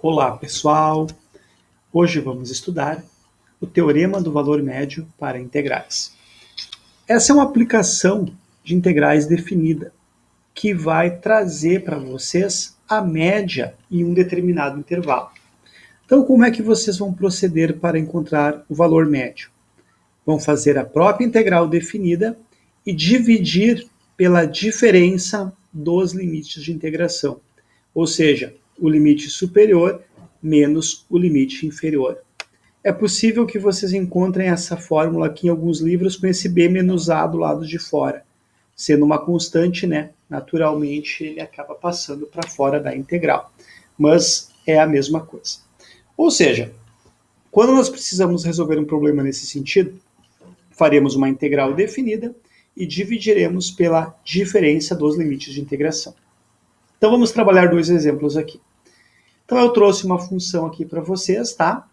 Olá, pessoal! Hoje vamos estudar o Teorema do Valor Médio para Integrais. Essa é uma aplicação de integrais definida, que vai trazer para vocês a média em um determinado intervalo. Então, como é que vocês vão proceder para encontrar o valor médio? Vão fazer a própria integral definida e dividir pela diferença dos limites de integração, ou seja, o limite superior menos o limite inferior. É possível que vocês encontrem essa fórmula aqui em alguns livros com esse b menos a do lado de fora. Sendo uma constante, né, naturalmente ele acaba passando para fora da integral. Mas é a mesma coisa. Ou seja, quando nós precisamos resolver um problema nesse sentido, faremos uma integral definida e dividiremos pela diferença dos limites de integração. Então vamos trabalhar dois exemplos aqui. Então eu trouxe uma função aqui para vocês, tá?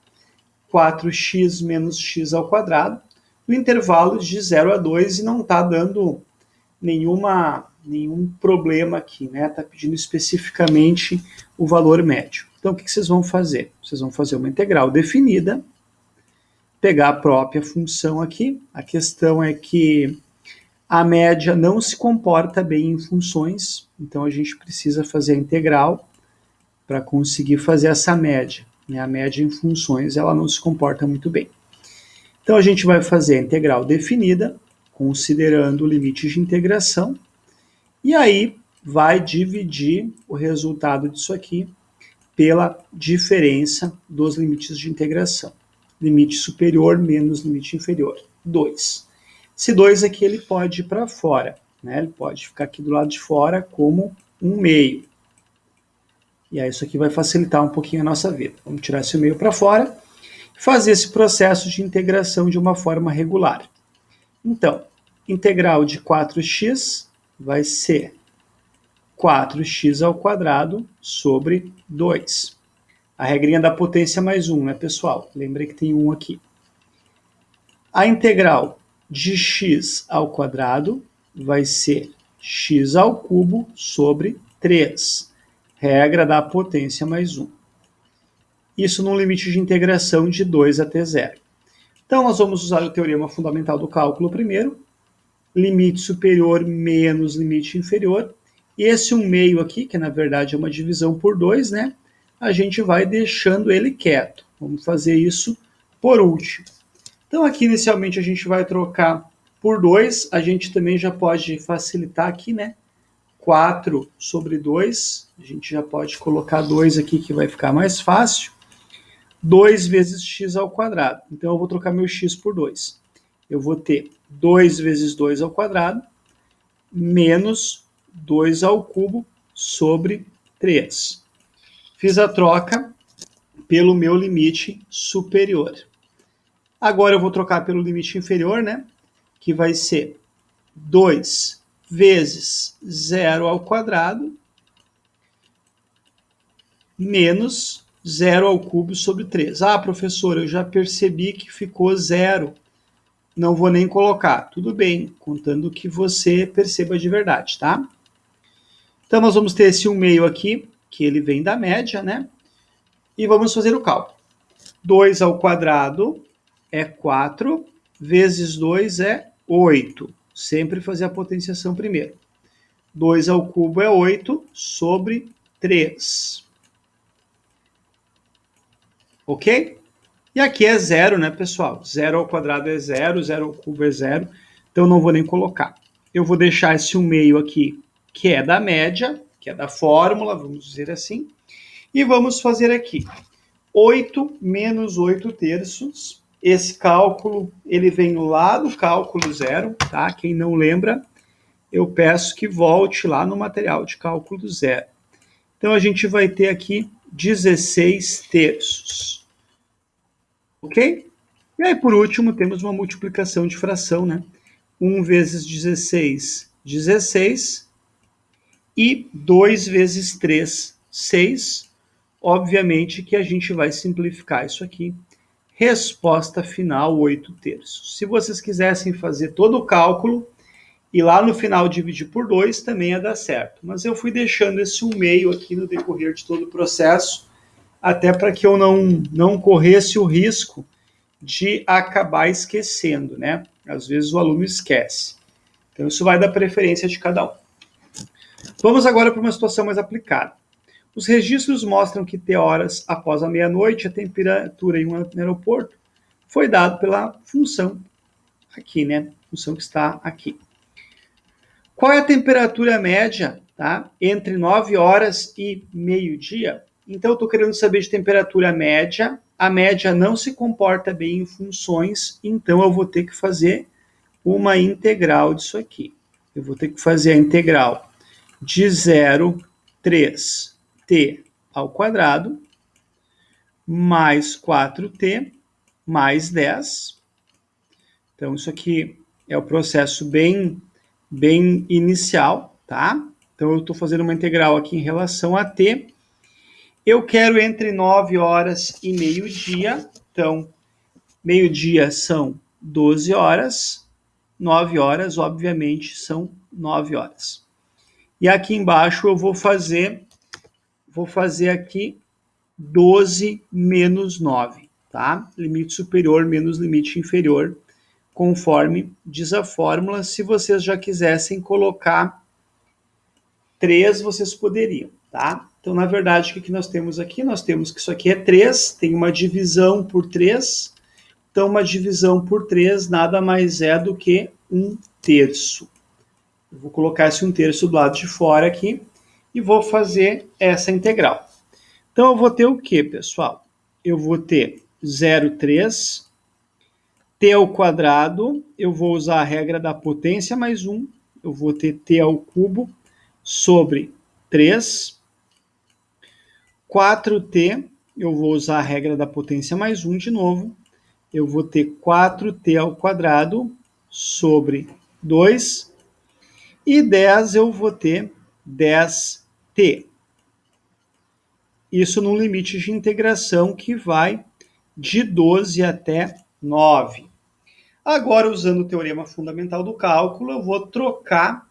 4x menos x ao quadrado, no intervalo de 0 a 2 e não está dando nenhum problema aqui, né? Está pedindo especificamente o valor médio. Então o que vocês vão fazer? Vocês vão fazer uma integral definida, pegar a própria função aqui. A questão é que a média não se comporta bem em funções, então a gente precisa fazer a integral para conseguir fazer essa média. A média em funções ela não se comporta muito bem. Então a gente vai fazer a integral definida, considerando o limite de integração, e aí vai dividir o resultado disso aqui pela diferença dos limites de integração. Limite superior menos limite inferior, 2. Esse 2 aqui ele pode ir para fora, né? Ele pode ficar aqui do lado de fora como 1/2. E aí isso aqui vai facilitar um pouquinho a nossa vida. Vamos tirar esse meio para fora e fazer esse processo de integração de uma forma regular. Então, integral de 4x vai ser 4x ao quadrado sobre 2. A regrinha da potência mais 1, né, pessoal? Lembrei que tem 1 aqui. A integral de x ao quadrado vai ser x ao cubo sobre 3. Regra da potência mais 1. Isso no limite de integração de 2 até 0. Então, nós vamos usar o teorema fundamental do cálculo primeiro. Limite superior menos limite inferior. E esse 1/2 aqui, que na verdade é uma divisão por 2, né? A gente vai deixando ele quieto. Vamos fazer isso por último. Então, aqui inicialmente a gente vai trocar por 2. A gente também já pode facilitar aqui, né? 4 sobre 2, a gente já pode colocar 2 aqui que vai ficar mais fácil. 2 vezes x ao quadrado. Então eu vou trocar meu x por 2. Eu vou ter 2 vezes 2 ao quadrado menos 2 ao cubo sobre 3. Fiz a troca pelo meu limite superior. Agora eu vou trocar pelo limite inferior, né? Que vai ser 2 vezes 0 ao quadrado menos 0 ao cubo sobre 3. Ah, professor, eu já percebi que ficou 0. Não vou nem colocar. Tudo bem, contando que você perceba de verdade, tá? Então, nós vamos ter esse 1/2 aqui, que ele vem da média, né? E vamos fazer o cálculo. 2 ao quadrado é 4, vezes 2 é 8. Sempre fazer a potenciação primeiro. 2 ao cubo é 8 sobre 3. Ok? E aqui é 0, né, pessoal? 0 ao quadrado é 0, 0 ao cubo é 0. Então, não vou nem colocar. Eu vou deixar esse 1/2 aqui, que é da média, que é da fórmula, vamos dizer assim. E vamos fazer aqui. 8 menos 8 terços. Esse cálculo, ele vem lá do cálculo zero, tá? Quem não lembra, eu peço que volte lá no material de cálculo zero. Então, a gente vai ter aqui 16 terços. Ok? E aí, por último, temos uma multiplicação de fração, né? 1 vezes 16, 16. E 2 vezes 3, 6. Obviamente que a gente vai simplificar isso aqui. Resposta final, 8 terços. Se vocês quisessem fazer todo o cálculo e lá no final dividir por 2, também ia dar certo. Mas eu fui deixando esse 1/2 aqui no decorrer de todo o processo, até para que eu não corresse o risco de acabar esquecendo, né? Às vezes o aluno esquece. Então, isso vai da preferência de cada um. Vamos agora para uma situação mais aplicada. Os registros mostram que T horas após a meia-noite, a temperatura em um aeroporto foi dado pela função aqui, né? Função que está aqui. Qual é a temperatura média, tá? Entre 9 horas e meio-dia? Então, eu estou querendo saber de temperatura média. A média não se comporta bem em funções, então eu vou ter que fazer uma integral disso aqui. Eu vou ter que fazer a integral de 0,3t ao quadrado mais 4t mais 10. Então, isso aqui é o processo bem inicial, tá? Então, eu estou fazendo uma integral aqui em relação a t. Eu quero entre 9 horas e meio-dia. Então, meio-dia são 12 horas. 9 horas, obviamente, são 9 horas. E aqui embaixo eu vou fazer aqui 12 menos 9, tá? Limite superior menos limite inferior, conforme diz a fórmula. Se vocês já quisessem colocar 3, vocês poderiam, tá? Então, na verdade, o que nós temos aqui? Nós temos que isso aqui é 3, tem uma divisão por 3. Então, uma divisão por 3 nada mais é do que 1/3. Eu vou colocar esse 1/3 do lado de fora aqui e vou fazer essa integral. Então, eu vou ter o quê, pessoal? Eu vou ter 0,3, t ao quadrado, eu vou usar a regra da potência mais 1, eu vou ter t ao cubo sobre 3, 4t, eu vou usar a regra da potência mais 1 de novo, eu vou ter 4t ao quadrado sobre 2, e 10 eu vou ter 10t. Isso no limite de integração que vai de 12 até 9. Agora, usando o teorema fundamental do cálculo, eu vou trocar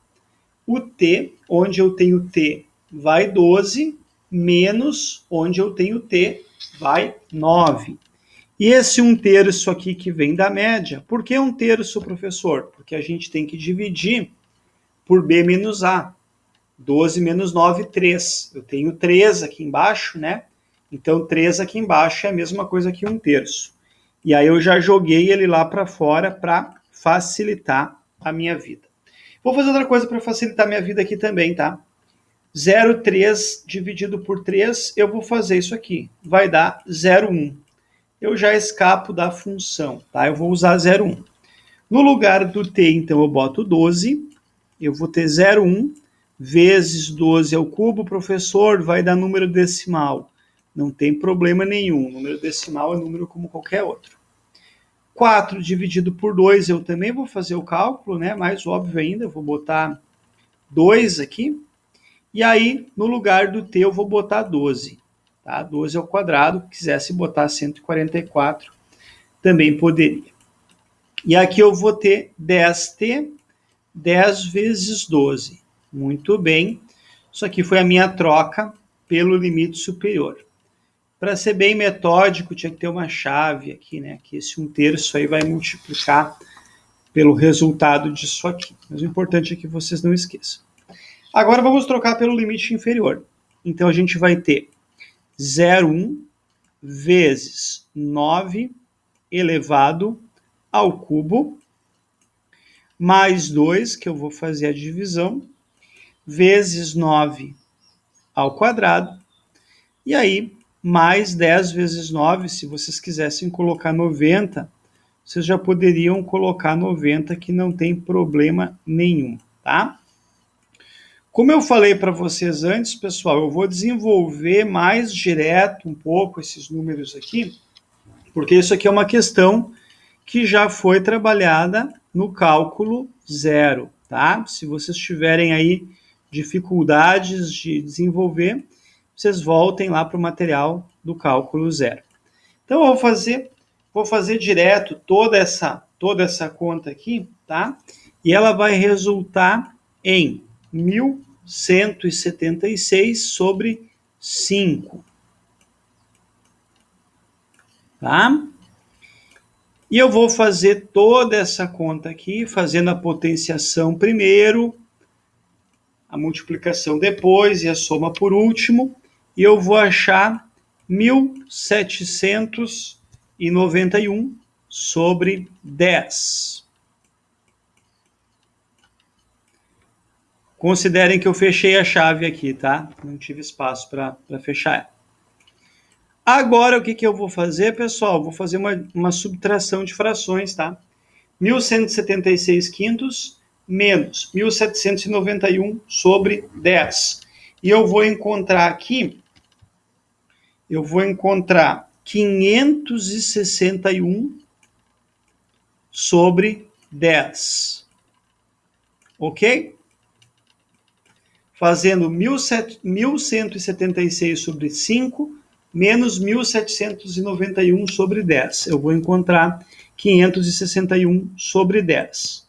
o t, onde eu tenho t vai 12, menos onde eu tenho t vai 9. E esse 1/3 aqui que vem da média, por que 1/3, professor? Porque a gente tem que dividir por b menos a. 12 menos 9, 3. Eu tenho 3 aqui embaixo, né? Então, 3 aqui embaixo é a mesma coisa que 1/3. E aí eu já joguei ele lá para fora para facilitar a minha vida. Vou fazer outra coisa para facilitar a minha vida aqui também, tá? 0,3 dividido por 3, eu vou fazer isso aqui. Vai dar 0,1. Eu já escapo da função, tá? Eu vou usar 0,1. No lugar do t, então, eu boto 12. Eu vou ter 0,1 vezes 12 ao cubo. Professor, vai dar número decimal. Não tem problema nenhum. Número decimal é número como qualquer outro. 4 dividido por 2, eu também vou fazer o cálculo, né? Mais óbvio ainda, eu vou botar 2 aqui. E aí, no lugar do t, eu vou botar 12. Tá? 12 ao quadrado. Quisesse botar 144, também poderia. E aqui eu vou ter 10t, 10 vezes 12. Muito bem. Isso aqui foi a minha troca pelo limite superior. Para ser bem metódico, tinha que ter uma chave aqui, né? Que esse 1/3 aí vai multiplicar pelo resultado disso aqui. Mas o importante é que vocês não esqueçam. Agora vamos trocar pelo limite inferior. Então a gente vai ter 0,1 vezes 9 elevado ao cubo, mais 2, que eu vou fazer a divisão, vezes 9 ao quadrado, e aí mais 10 vezes 9, se vocês quisessem colocar 90, vocês já poderiam colocar 90, que não tem problema nenhum, tá? Como eu falei para vocês antes, pessoal, eu vou desenvolver mais direto um pouco esses números aqui, porque isso aqui é uma questão que já foi trabalhada no cálculo 0, tá? Se vocês tiverem aí dificuldades de desenvolver, vocês voltem lá para o material do cálculo 0. Então, eu vou fazer direto toda essa conta aqui, tá? E ela vai resultar em 1.176 sobre 5. tá? E eu vou fazer toda essa conta aqui, fazendo a potenciação primeiro, a multiplicação depois e a soma por último, e eu vou achar 1.791 sobre 10. Considerem que eu fechei a chave aqui, tá? Não tive espaço para fechar ela. Agora, o que eu vou fazer, pessoal? Vou fazer uma subtração de frações, tá? 1.176 quintos menos 1.791 sobre 10. E eu vou encontrar aqui, 561 sobre 10. Ok? Fazendo 1.176 sobre 5 menos 1.791 sobre 10. Eu vou encontrar 561 sobre 10.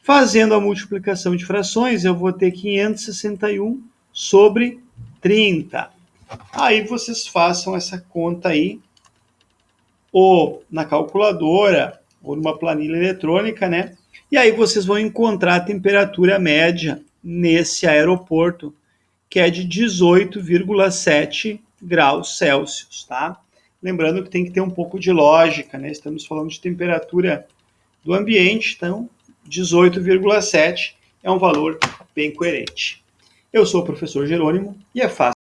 Fazendo a multiplicação de frações, eu vou ter 561 sobre 30. Aí vocês façam essa conta aí, ou na calculadora, ou numa planilha eletrônica, né? E aí vocês vão encontrar a temperatura média nesse aeroporto, que é de 18,7 graus Celsius, tá? Lembrando que tem que ter um pouco de lógica, né? Estamos falando de temperatura do ambiente, então 18,7 é um valor bem coerente. Eu sou o professor Jerônimo e é fácil